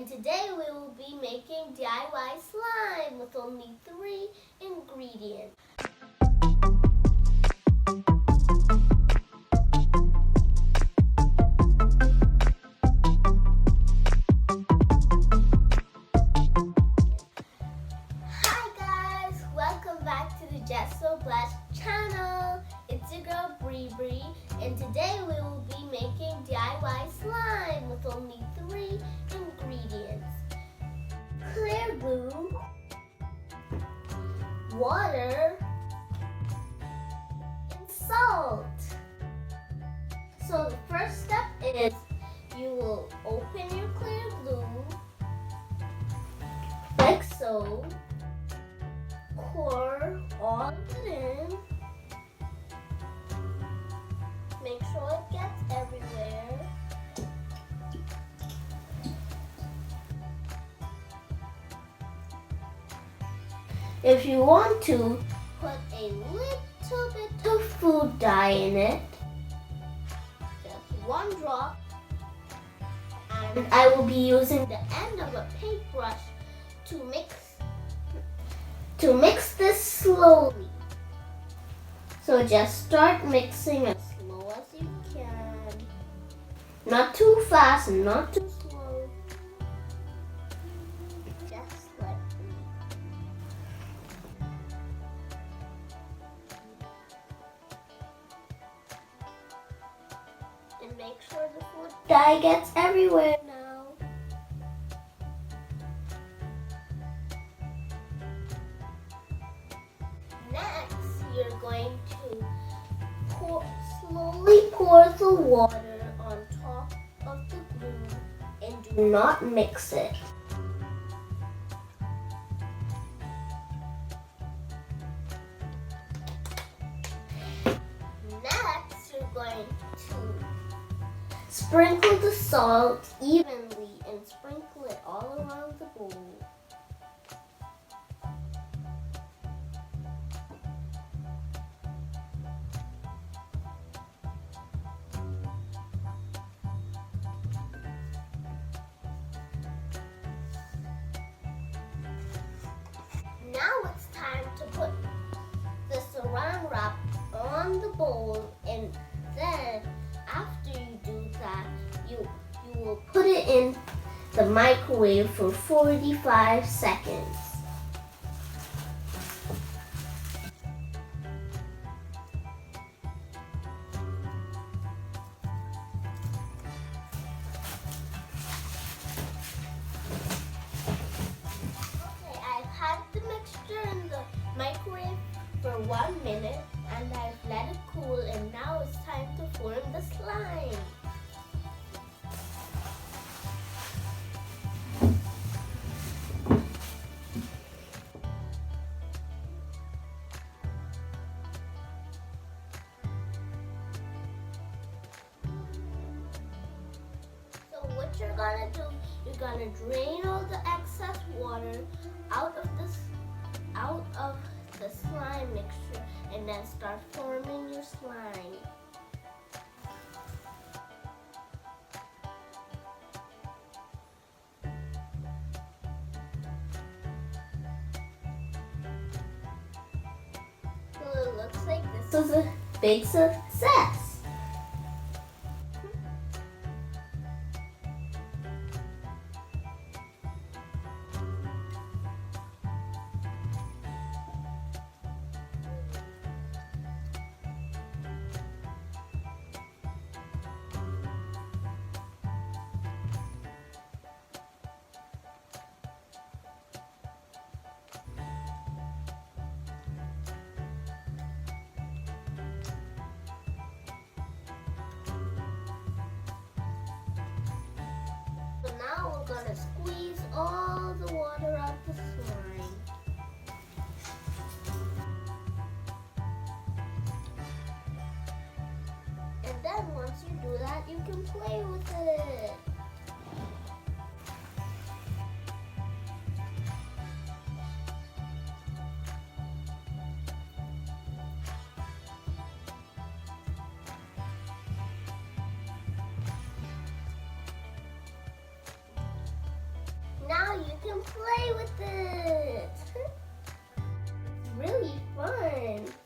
and today we will be making DIY slime with only 3 ingredients. Hi guys, welcome back to the Jess channel. It's your girl Bre Bre, and today we will be making DIY slime with only 3 ingredients: clear glue, water, and salt. So the first step is you will open your clear glue like so. Pour all of it in. Make sure it gets everywhere. If you want to, put a little bit of food dye in it. Just 1 drop. And I will be using the end of a paintbrush to mix this slowly. So just start mixing as slow as you can. Not too fast and not too slow. Just like and make sure the food dye gets everywhere now. Next, you're going to slowly pour the water on top of the glue and do not mix it. Next, you're going to sprinkle the salt evenly and sprinkle it all around the bowl. Now it's time to put the saran wrap on the bowl, and then after you do that, you will put it in the microwave for 45 seconds. In the microwave for 1 minute, and I've let it cool, and now it's time to form the slime. So what you're gonna do, you're gonna drain all the excess water out of the slime mixture, and then start forming your slime. So it looks like this was a big success. Now we're gonna squeeze all the water out the slime. And then once you do that, you can play with it. can play with it. It's really fun.